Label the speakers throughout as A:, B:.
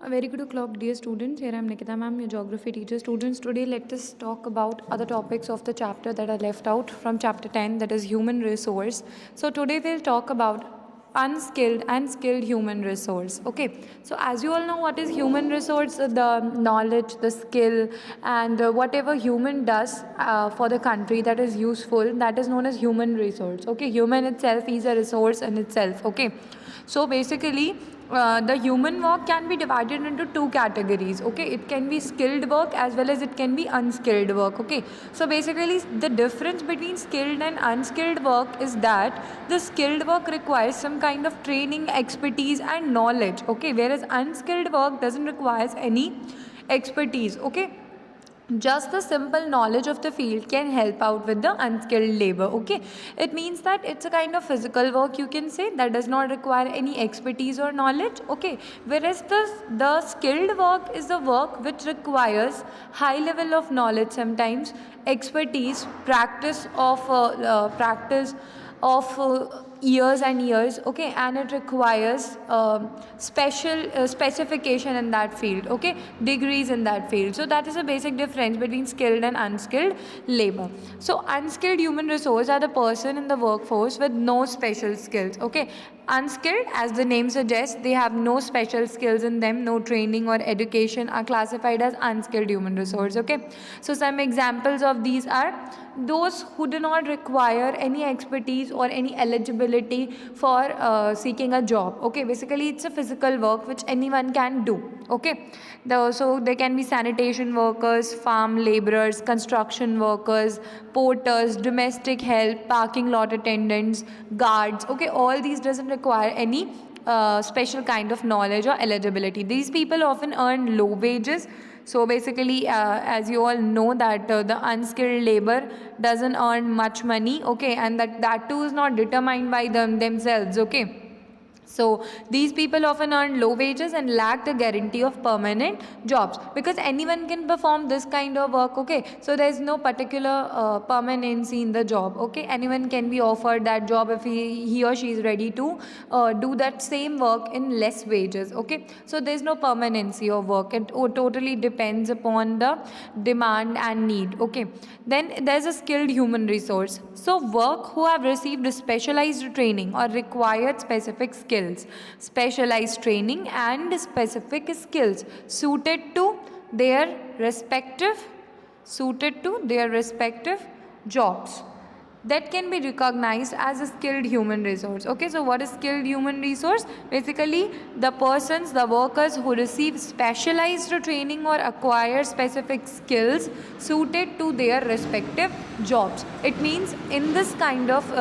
A: A very good o'clock, dear students. Here I am Nikita ma'am, your geography teacher. Students, today let us talk about other topics of the chapter that are left out from chapter 10, that is human resource. So today we'll talk about unskilled and skilled human resource. Okay, so as you all know, what is human resource? The knowledge, the skill, and whatever human does for the country that is useful, that is known as human resource. Okay, human itself is a resource in itself. Okay, so basically the human work can be divided into two categories. Okay, it can be skilled work as well as it can be unskilled work. Okay, so basically the difference between skilled and unskilled work is that the skilled work requires some kind of training, expertise and knowledge. Okay, whereas unskilled work doesn't require any expertise. Okay, just the simple knowledge of the field can help out with the unskilled labor. Okay, it means that it's a kind of physical work, you can say, that does not require any expertise or knowledge. Okay, whereas the skilled work is the work which requires high level of knowledge, sometimes expertise, practice of years and years. Okay, and it requires specification in that field. Okay, degrees in that field. So that is a basic difference between skilled and unskilled labor. So unskilled human resource are the person in the workforce with no special skills. Okay, unskilled, as the name suggests, they have no special skills in them, no training or education, are classified as unskilled human resource. Okay, so some examples of these are those who do not require any expertise or any eligibility for seeking a job. Okay, basically it's a physical work which anyone can do. Okay, so there can be sanitation workers, farm laborers, construction workers, porters, domestic help, parking lot attendants, guards. Okay, all these doesn't require any special kind of knowledge or eligibility. These people often earn low wages. So basically, as you all know, that the unskilled labor doesn't earn much money. Okay, and that too is not determined by themselves. Okay, so these people often earn low wages and lack the guarantee of permanent jobs, because anyone can perform this kind of work. Okay, so there is no particular permanency in the job. Okay, anyone can be offered that job if he or she is ready to do that same work in less wages. Okay, so there is no permanency of work. It totally depends upon the demand and need. Okay, then there is a skilled human resource. So work who have received specialized training or required specialized training and specific skills suited to their respective jobs, that can be recognized as a skilled human resource. Okay, so what is skilled human resource? Basically the workers who receive specialized training or acquire specific skills suited to their respective jobs. It means in this kind of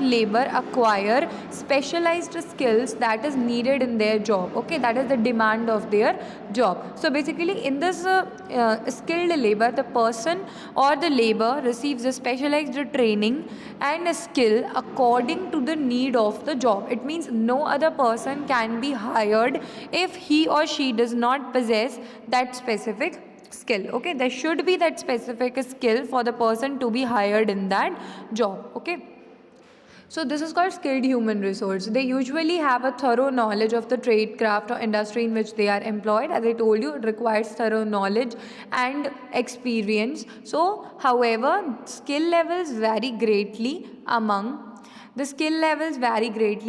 A: labor acquire specialized skills that is needed in their job. Okay, that is the demand of their job. So basically in this skilled labor, the person or the labor receives a specialized training and a skill according to the need of the job. It means no other person can be hired if he or she does not possess that specific skill. Okay, there should be that specific skill for the person to be hired in that job. Okay, so this is called skilled human resource. They usually have a thorough knowledge of the trade, craft or industry in which they are employed. As I told you, it requires thorough knowledge and experience. So however, the skill levels vary greatly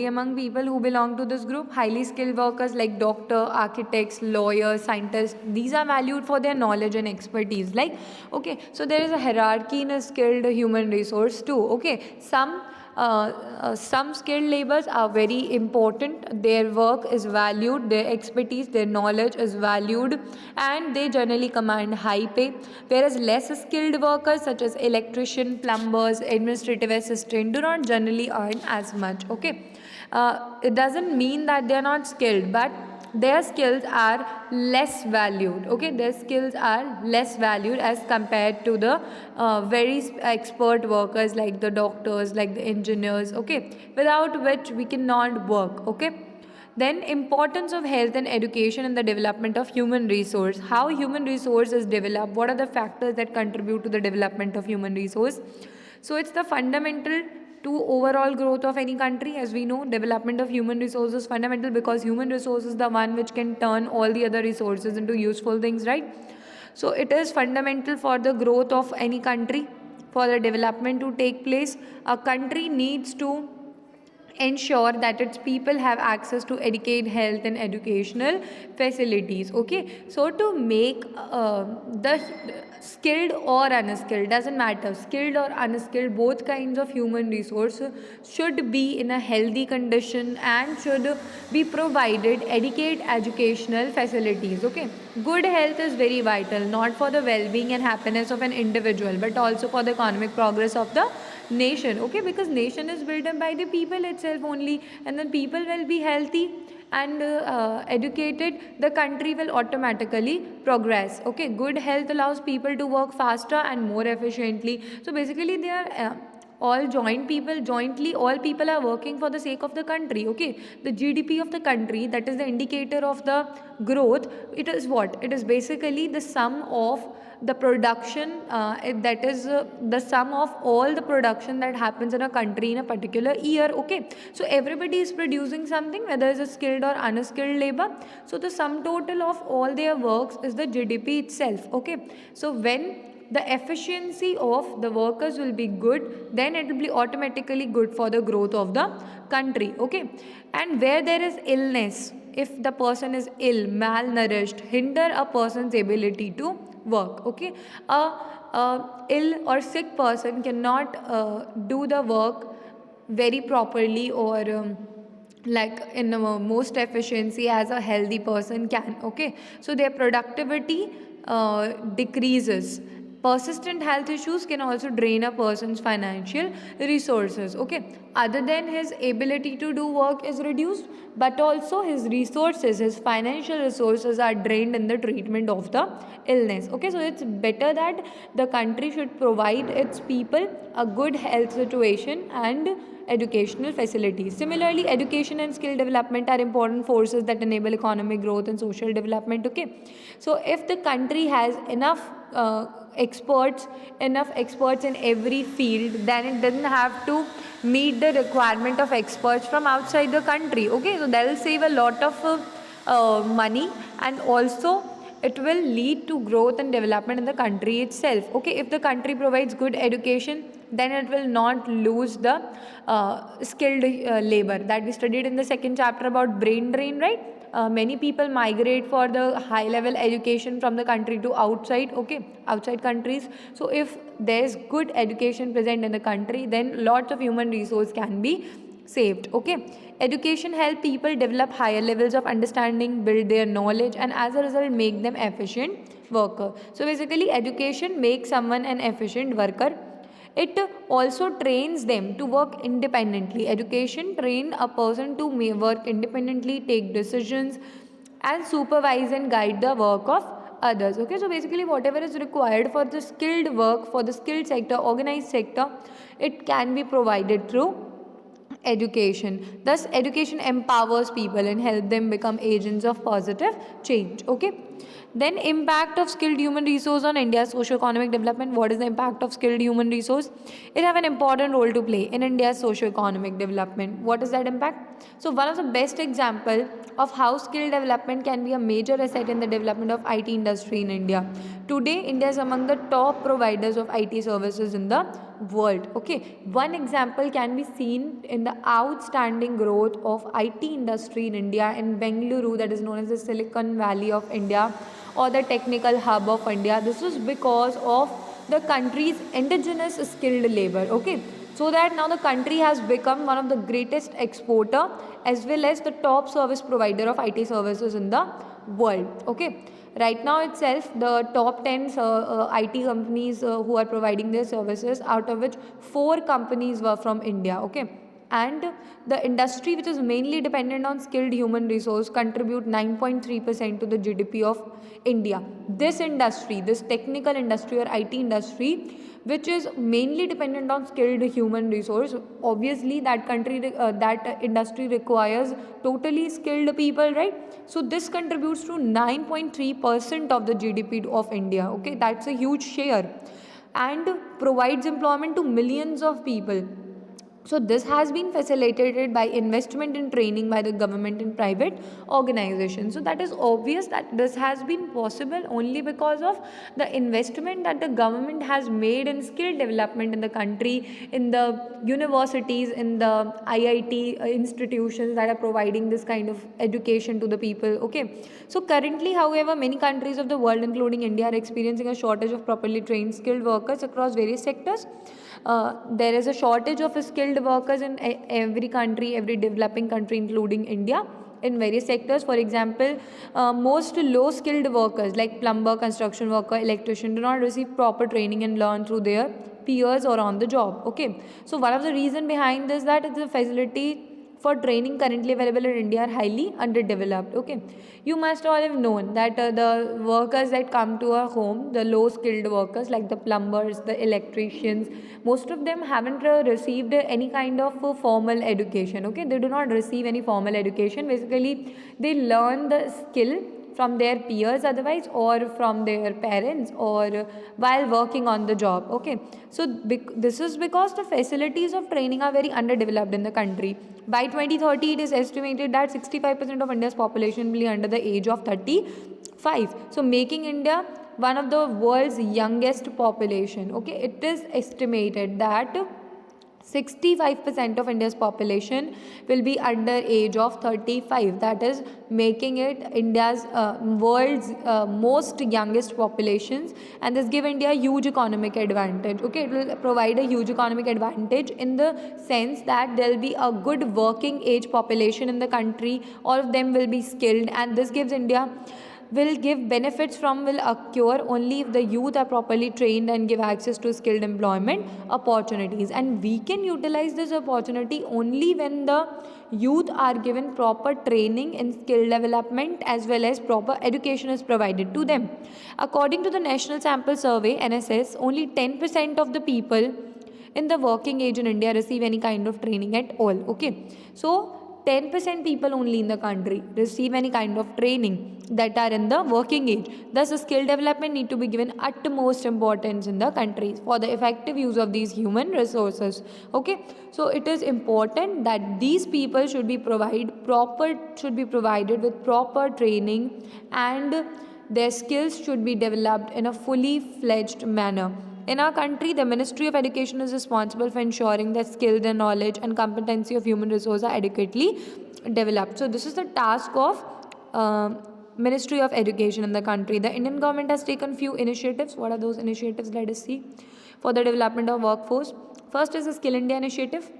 A: among people who belong to this group. Highly skilled workers like doctor, architects, lawyers, scientists, these are valued for their knowledge and expertise. Like, okay, so there is a hierarchy in a skilled human resource too. Okay, some skilled labors are very important. Their work is valued, their expertise, their knowledge is valued, and they generally command high pay. Whereas less skilled workers such as electrician, plumbers, administrative assistant do not generally earn as much. Okay, it doesn't mean that they are not skilled, but their skills are less valued. Okay, their skills are less valued as compared to the very expert workers like the doctors, like the engineers. Okay, without which we cannot work. Okay, then importance of health and education in the development of human resource. How human resource is developed, what are the factors that contribute to the development of human resource? So it's the fundamental to overall growth of any country. As we know, development of human resources is fundamental, because human resource is the one which can turn all the other resources into useful things, right? So it is fundamental for the growth of any country. For the development to take place, a country needs to ensure that its people have access to educate, health and educational facilities. Okay, so to make the skilled or unskilled, doesn't matter, skilled or unskilled, both kinds of human resource should be in a healthy condition and should be provided educate educational facilities. Okay, good health is very vital, not for the well-being and happiness of an individual, but also for the economic progress of the nation. Okay, because nation is built up by the people itself only, and then people will be healthy and educated, the country will automatically progress. Okay, good health allows people to work faster and more efficiently. So basically they are all joint people, jointly all people are working for the sake of the country. Okay, the GDP of the country, that is the indicator of the growth. It is what? It is basically the sum of the production, that is the sum of all the production that happens in a country in a particular year. Okay, so everybody is producing something, whether it's a skilled or unskilled labor. So the sum total of all their works is the GDP itself. Okay, so when the efficiency of the workers will be good, then it will be automatically good for the growth of the country. Okay, and where there is illness, if the person is ill, malnourished, hinder a person's ability to work. Okay, a ill or sick person cannot do the work very properly or like in the most efficiency as a healthy person can. Okay, so their productivity decreases. Persistent health issues can also drain a person's financial resources. Okay, other than his ability to do work is reduced, but also his resources, his financial resources are drained in the treatment of the illness. Okay, so it's better that the country should provide its people a good health situation and educational facilities. Similarly, education and skill development are important forces that enable economic growth and social development. Okay, so if the country has enough experts in every field, then it doesn't have to meet the requirement of experts from outside the country. Okay, so that will save a lot of money, and also it will lead to growth and development in the country itself. Okay, if the country provides good education, then it will not lose the skilled labor that we studied in the second chapter about brain drain, right? Many people migrate for the high level education from the country to outside. Okay, outside countries. So if there's good education present in the country, then lots of human resource can be saved. Okay, education help people develop higher levels of understanding, build their knowledge, and as a result make them efficient worker. So basically education makes someone an efficient worker. It also trains them to work independently. Education train a person to work independently, take decisions, and supervise and guide the work of others. Okay, so basically whatever is required for the skilled work, for the skilled sector, organized sector, it can be provided through education. Thus education empowers people and help them become agents of positive change. Okay, then impact of skilled human resource on India's socio-economic development. What is the impact of skilled human resource? It have an important role to play in India's socio-economic development. What is that impact? So one of the best example of how skill development can be a major asset in the development of IT industry in India. Today, India is among the top providers of IT services in the world. Okay, one example can be seen in the outstanding growth of IT industry in India in Bengaluru, that is known as the Silicon Valley of India or the technical hub of India. This is because of the country's indigenous skilled labor. Okay, so that now the country has become one of the greatest exporter as well as the top service provider of IT services in the world. Okay, right now itself the top 10 IT companies who are providing their services, out of which 4 companies were from India. Okay, and the industry which is mainly dependent on skilled human resource contribute 9.3% to the GDP of India. This industry, this technical industry or IT industry, which is mainly dependent on skilled human resource, obviously that that industry requires totally skilled people, right? So this contributes to 9.3% of the GDP of India. Okay, that's a huge share and provides employment to millions of people. So this has been facilitated by investment in training by the government and private organizations. So that is obvious that this has been possible only because of the investment that the government has made in skill development in the country, in the universities, in the IIT institutions that are providing this kind of education to the people. Okay. So currently, however, many countries of the world, including India, are experiencing a shortage of properly trained skilled workers across various sectors. There is a shortage of skilled workers in every country, every developing country, including India, in various sectors. For example, most low skilled workers like plumber, construction worker, electrician do not receive proper training and learn through their peers or on the job. Okay, so one of the reason behind this that is the facility for training currently available in India are highly underdeveloped. Okay, you must all have known that the workers that come to our home, the low skilled workers like the plumbers, the electricians, most of them haven't received any kind of formal education. Okay, they do not receive any formal education. Basically, they learn the skill from their peers otherwise, or from their parents, or while working on the job. Okay, so this is because the facilities of training are very underdeveloped in the country. By 2030 it is estimated that 65% of India's population will be under the age of 35, so making India one of the world's youngest population. Okay, it is estimated that 65% of India's population will be under age of 35. That is making it India's world's most youngest populations, and this give India a huge economic advantage. Okay, it will provide a huge economic advantage in the sense that there will be a good working age population in the country. All of them will be skilled, and this gives India will give benefits from will occur only if the youth are properly trained and give access to skilled employment opportunities. And we can utilize this opportunity only when the youth are given proper training in skill development as well as proper education is provided to them. According to the National Sample Survey NSS, only 10% of the people in the working age in India receive any kind of training at all. Okay, so 10% people only in the country receive any kind of training that are in the working age. Thus, skill development need to be given utmost importance in the country for the effective use of these human resources. Okay, so it is important that these people should be provided with proper training, and their skills should be developed in a fully fledged manner. In our country, the Ministry of Education is responsible for ensuring that skills and knowledge and competency of human resources are adequately developed. So this is the task of Ministry of Education in the country. The Indian government has taken few initiatives. What are those initiatives? Let us see. For the development of workforce, first is the Skill India initiative.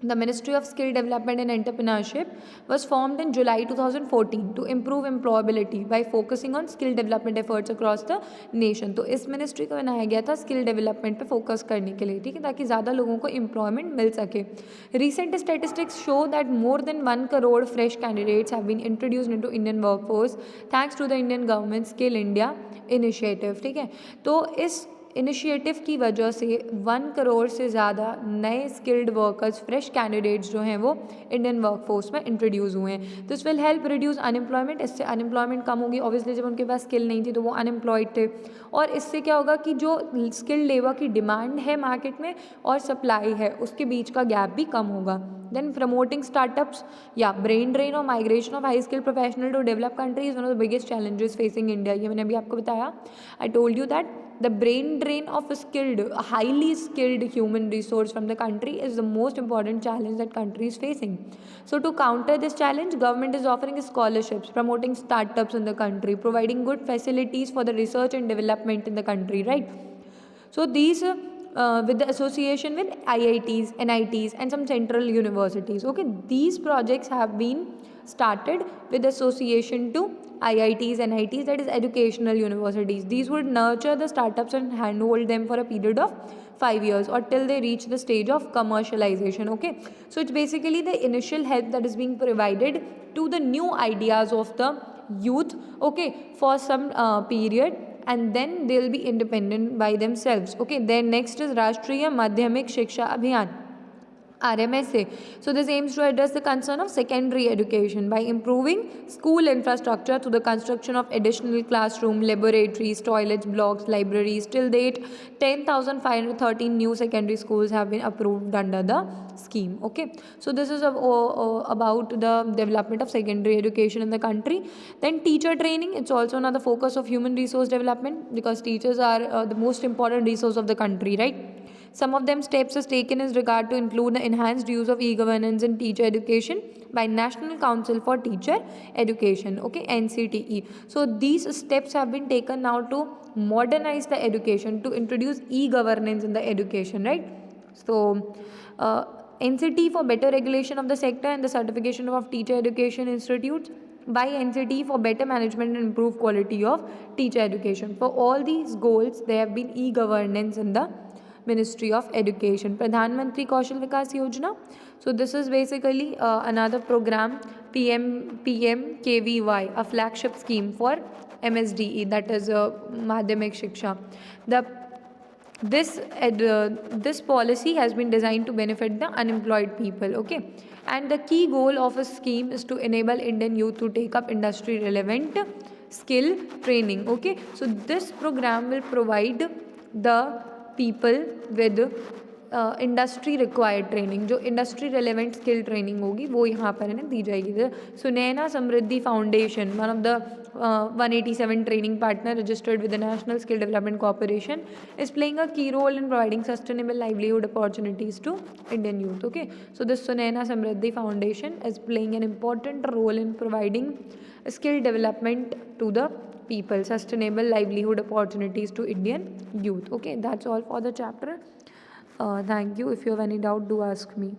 A: The Ministry of Skill Development and Entrepreneurship was formed in July 2014 to improve employability by focusing on skill development efforts across the nation. तो इस ministry को बनाया गया था skill development पे focus करने के लिए, ठीक है, ताकि ज़्यादा लोगों को एम्प्लॉयमेंट मिल सके. Recent statistics show that more than 1 crore fresh candidates have been introduced into Indian workforce thanks to the Indian government Skill India initiative. ठीक है, तो इस इनिशिएटिव की वजह से 1 करोड़ से ज़्यादा नए स्किल्ड वर्कर्स, फ्रेश कैंडिडेट्स जो हैं वो इंडियन वर्कफोर्स में इंट्रोड्यूस हुए हैं. This will help reduce unemployment. इससे अनएम्प्लॉयमेंट कम होगी. ऑब्वियसली जब उनके पास स्किल नहीं थी तो वो अनएम्प्लॉयड थे, और इससे क्या होगा कि जो स्किल्ड लेबर की डिमांड है मार्केट में और सप्लाई है उसके बीच का गैप भी कम होगा. देन प्रमोटिंग स्टार्टअप्स या ब्रेन ड्रेन और migration of high skill professional to develop country is one of the biggest challenges facing India. ये मैंने अभी आपको बताया. I told you that the brain drain of a highly skilled human resource from the country is the most important challenge that country is facing. So to counter this challenge, government is offering scholarships, promoting startups in the country, providing good facilities for the research and development in the country, right? So these with the association with IITs, NITs and some central universities. Okay, these projects have been started with association to IITs, NITs, that is educational universities. These would nurture the startups and handhold them for a period of 5 years or till they reach the stage of commercialization. Okay, so it's basically the initial help that is being provided to the new ideas of the youth, okay, for some period, and then they'll be independent by themselves. Okay, then next is Rashtriya Madhyamik Shiksha Abhiyan. RMSA. So this aims to address the concern of secondary education by improving school infrastructure through the construction of additional classroom, laboratories, toilets, blocks, libraries. Till date, 10,513 new secondary schools have been approved under the scheme. Okay, so this is about the development of secondary education in the country. Then teacher training, it's also another focus of human resource development, because teachers are the most important resource of the country, right? Some of them steps is taken in regard to include the enhanced use of e-governance in teacher education by National Council for Teacher Education, okay, NCTE. So these steps have been taken now to modernize the education, to introduce e-governance in the education, right? So NCT for better regulation of the sector and the certification of teacher education institutes by NCT for better management and improved quality of teacher education. For all these goals, there have been e-governance in the Ministry of Education. Pradhan Mantri Kaushal Vikas Yojana. So this is basically another program, PMKVY, a flagship scheme for MSDE, that is Madhyamik Shiksha. This policy has been designed to benefit the unemployed people, okay, and the key goal of a scheme is to enable Indian youth to take up industry relevant skill training, okay. So this program will provide the people with industry required training, जो industry relevant skill training होगी वो यहाँ पर इन्हें दी जाएगी. Sunaina Samriddhi foundation, one of the 187 training partner registered with the National Skill Development Corporation, is playing a key role in providing sustainable livelihood opportunities to Indian youth. Okay, so the Sunaina Samriddhi Foundation is playing an important role in providing skill development to the people, sustainable livelihood opportunities to Indian youth. Okay, that's all for the chapter. Thank you. If you have any doubt, do ask me.